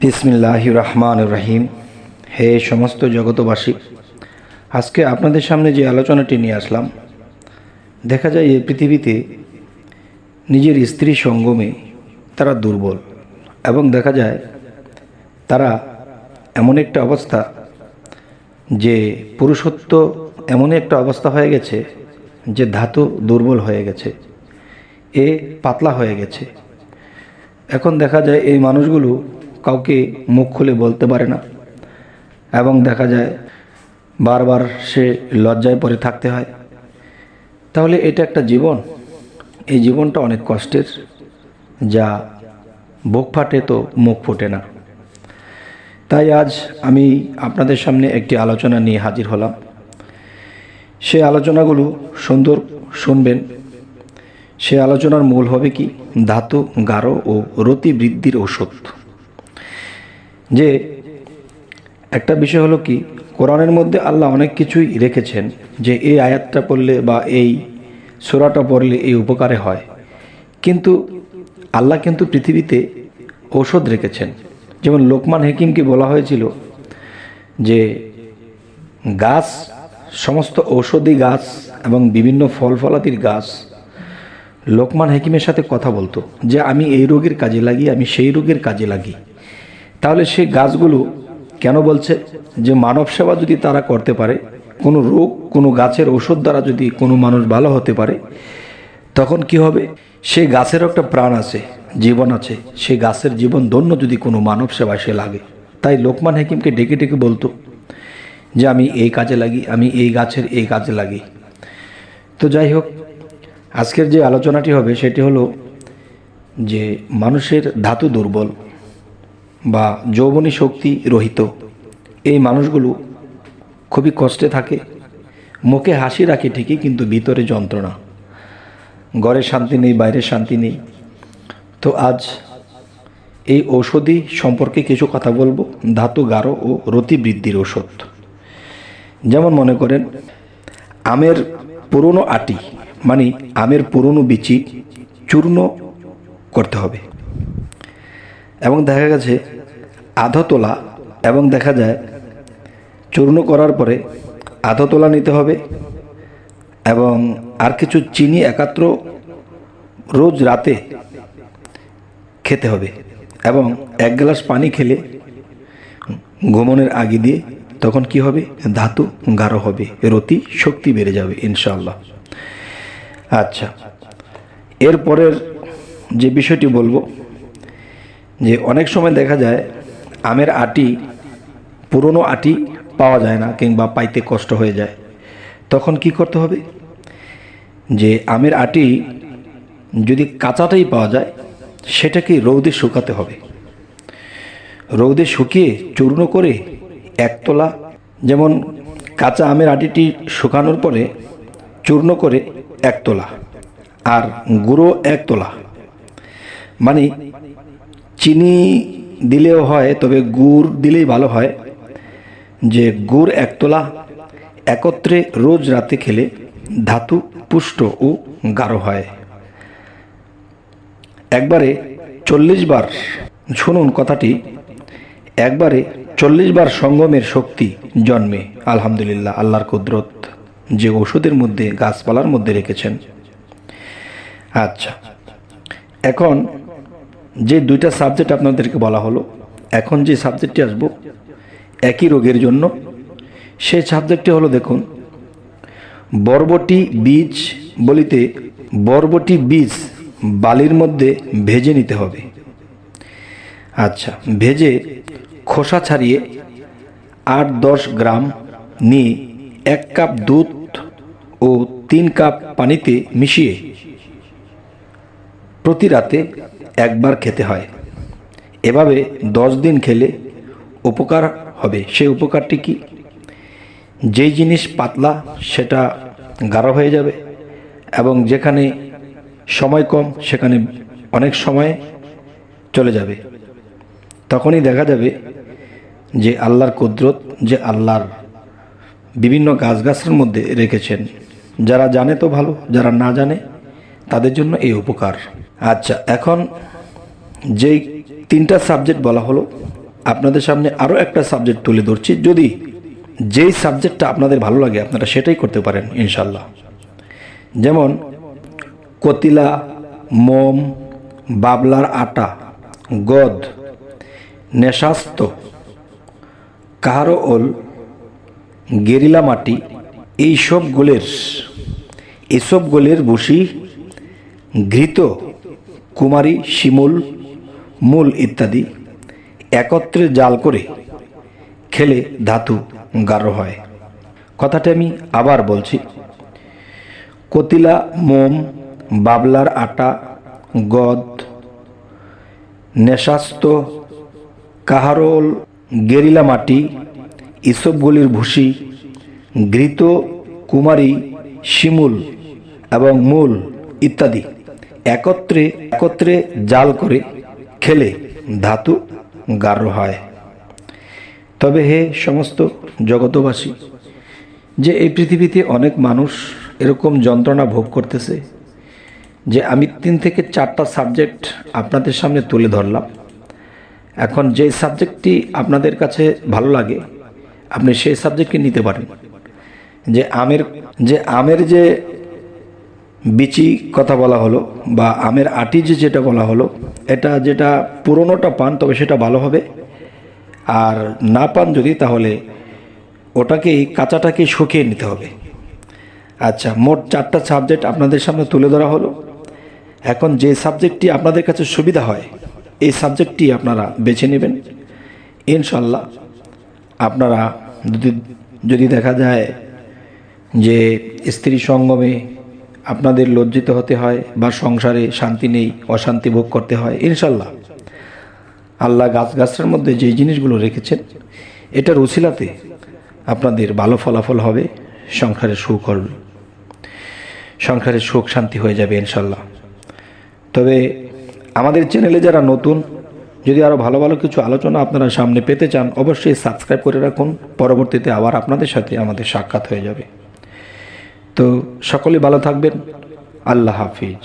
বিসমিল্লাহির রহমানির রহিম। হে সমস্ত জগতবাসী, আজকে আপনাদের সামনে যে আলোচনাটি নিয়ে আসলাম, দেখা যায় এই পৃথিবীতে নিজের স্ত্রী সঙ্গমে তারা দুর্বল, এবং দেখা যায় তারা এমন একটা অবস্থা যে পুরুষত্ব এমন একটা অবস্থা হয়ে গেছে যে ধাতু দুর্বল হয়ে গেছে, এ পাতলা হয়ে গেছে। এখন দেখা যায় এই মানুষগুলো কাউকে মুখ খুলে বলতে পারে না, এবং দেখা যায় বারবার সে লজ্জায় পড়ে থাকতে হয়। তাহলে এটা একটা জীবন, এই জীবনটা অনেক কষ্টের, যা বুক ফাটে তো মুখ ফোটে না। তাই আজ আমি আপনাদের সামনে একটি আলোচনা নিয়ে হাজির হলাম। সে আলোচনাগুলো সুন্দর শুনবেন। সে আলোচনার মূল হবে কি, ধাতু গাঢ় ও রতি বৃদ্ধির ঔষধ। যে একটা বিষয় হলো কি, কোরআনের মধ্যে আল্লাহ অনেক কিছুই রেখেছেন যে এই আয়াতটা পড়লে বা এই সূরাটা পড়লে এই উপকারে হয়, কিন্তু আল্লাহ কিন্তু পৃথিবীতে ঔষধ রেখেছেন। যেমন লোকমান হাকিমকে বলা হয়েছিল যে গাছ, সমস্ত ঔষধি গাছ এবং বিভিন্ন ফল ফলাদির গাছ লোকমান হাকিমের সাথে কথা বলতো যে আমি এই রোগের কাজে লাগি, আমি সেই রোগের কাজে লাগি। তাহলে সেই গাছগুলো কেন বলছে যে মানব সেবা যদি তারা করতে পারে, কোনো রোগ কোনো গাছের ঔষধ দ্বারা যদি কোনো মানুষ ভালো হতে পারে, তখন কি হবে, সেই গাছের একটা প্রাণ আছে, জীবন আছে, সেই গাছের জীবন ধন্য যদি কোনো মানব সেবায় সে লাগে। তাই লোকমান হাকিমকে ডেকে ডেকে বলতো যে আমি এই কাজে লাগি, আমি এই গাছের এই কাজে লাগি। তো যাই হোক, আজকের যে আলোচনাটি হবে সেটি হলো যে মানুষের ধাতু দুর্বল বা যৌবনী শক্তি রহিত এই মানুষগুলো খুবই কষ্টে থাকে। মুখে হাসি রাখে ঠিকই, কিন্তু ভিতরে যন্ত্রণা, ঘরে শান্তি নেই, বাইরে শান্তি নেই। তো আজ এই ঔষধি সম্পর্কে কিছু কথা বলবো, ধাতু গাঢ় ও রতি বৃদ্ধির ঔষধ। যেমন মনে করেন আমের পুরনো আটি, মানে আমের পুরনো বিচি চূর্ণ করতে হবে, এবং দেখা গেছে আধা তোলা, এবং দেখা যায় চূর্ণ করার পরে আধা তোলা নিতে হবে, এবং আর কিছু চিনি একাত্র রোজ রাতে খেতে হবে, এবং 1 গ্লাস পানি খেলে ঘুমনের আগে দিয়ে, তখন কি হবে, ধাতু গাঢ় হবে, রতি শক্তি বেড়ে যাবে ইনশাআল্লাহ। আচ্ছা, এরপরের যে বিষয়টি বলবো যে অনেক সময় দেখা যায় আমের আটি, পুরনো আটি পাওয়া যায় না কিংবা পাইতে কষ্ট হয়ে যায়। তখন কি করতে হবে, যে আমের আটি যদি কাঁচাটাই পাওয়া যায়, সেটাকে রৌদে শুকাতে হবে। রৌদে শুকিয়ে চূর্ণ করে 1 তোলা, যেমন কাঁচা আমের আটিটি শুকানোর পরে চূর্ণ করে 1 তোলা, আর গুঁড়ো 1 তোলা, মানে চিনি দিলেও হয়, তবে গুড় দিলেই ভালো হয়। যে গুড় 1 তোলা একত্রে রোজ রাতে খেলে ধাতু পুষ্ট ও গাঢ় হয়। একবারে 40 বার, শুনুন কথাটি, একবারে 40 বার সঙ্গমের শক্তি জন্মে। আলহামদুলিল্লাহ, আল্লাহর কুদরত যে ওষুধের মধ্যে, গাছপালার মধ্যে রেখেছেন। আচ্ছা, এখন যে 2টা সাবজেক্ট আপনাদেরকে বলা হলো, এখন যে সাবজেক্টটি আসবো একই রোগের জন্য, সেই সাবজেক্টটি হলো, দেখুন, বরবটি বীজ বলিতে বরবটি বীজ বালির মধ্যে ভেজে নিতে হবে। আচ্ছা, ভেজে খোসা ছাড়িয়ে 8-10 গ্রাম নিয়ে 1 কাপ দুধ ও 3 কাপ পানিতে মিশিয়ে প্রতি রাতে 1 বার খেতে হয়। এভাবে 10 দিন খেলে উপকার হবে। সেই উপকারটি কি, যেই জিনিস পাতলা সেটা গাঢ় হয়ে যাবে, এবং যেখানে সময় কম সেখানে অনেক সময় চলে যাবে। তখনই দেখা যাবে যে আল্লাহর কুদরত, যে আল্লাহর বিভিন্ন গাছগাছার মধ্যে রেখেছেন। যারা জানে তো ভালো, যারা না জানে তাদের জন্য এই উপকার। আচ্ছা, এখন যেই 3টা সাবজেক্ট বলা হলো, আপনাদের সামনে আরও একটা সাবজেক্ট তুলে ধরছি। যদি যেই সাবজেক্টটা আপনাদের ভালো লাগে আপনারা সেটাই করতে পারেন ইনশাল্লাহ। যেমন কতিলা, মোম, বাবলার আটা, গদ, নেশাস্ত, কাহারো ওল, গেরিলা মাটি, এইসবগুলির ভুসি, ঘৃত, কুমারী, শিমুল, মূল ইত্যাদি একত্রে জাল করে খেলে ধাতু গাঢ় হয়। কথাটা আমি আবার বলছি। কতিলা, মোম, বাবলার আটা, গদ, নেশাস্ত, কাহারোল, গেরিলা মাটি, এসবগুলির ভুসি, ঘৃত, কুমারী, শিমুল এবং মূল ইত্যাদি একত্রে জাল করে খেলে ধাতু গাঢ় হয়। তবে হে সমস্ত জগতবাসী, যে এই পৃথিবীতে অনেক মানুষ এরকম যন্ত্রণা ভোগ করতেছে, যে আমি 3 থেকে 4টা সাবজেক্ট আপনাদের সামনে তুলে ধরলাম। এখন যে সাবজেক্টটি আপনাদের কাছে ভালো লাগে আপনি সেই সাবজেক্টকে নিতে পারেন। যে আমের যে বিচি কথা বলা হলো বা আমের আটি যেটা বলা হলো, এটা যেটা পুরনোটা পান তবে সেটা ভালো হবে, আর না পান যদি তাহলে ওটাকেই কাঁচাটাকে শুকিয়ে নিতে হবে। আচ্ছা, মোট 4টা সাবজেক্ট আপনাদের সামনে তুলে ধরা হলো। এখন যে সাবজেক্টটি আপনাদের কাছে সুবিধা হয় এই সাবজেক্টটি আপনারা বেছে নেবেন ইনশাল্লাহ। আপনারা যদি দেখা যায় যে স্ত্রী সঙ্গমে আপনাদের লজ্জিত হতে হয় বা সংসারে শান্তি নেই, অশান্তি ভোগ করতে হয়, ইনশাল্লাহ আল্লাহ গাছগাছার মধ্যে যে জিনিসগুলো রেখেছেন এটার উছিলাতে আপনাদের ভালো ফলাফল হবে, সংসারে সুখ শান্তি হয়ে যাবে ইনশাল্লাহ। তবে আমাদের চ্যানেলে যারা নতুন, যদি আরও ভালো ভালো কিছু আলোচনা আপনারা সামনে পেতে চান অবশ্যই সাবস্ক্রাইব করে রাখুন। পরবর্তীতে আবার আপনাদের সাথে আমাদের সাক্ষাৎ হয়ে যাবে। তো সকলে ভালো থাকবেন। আল্লাহ হাফিজ।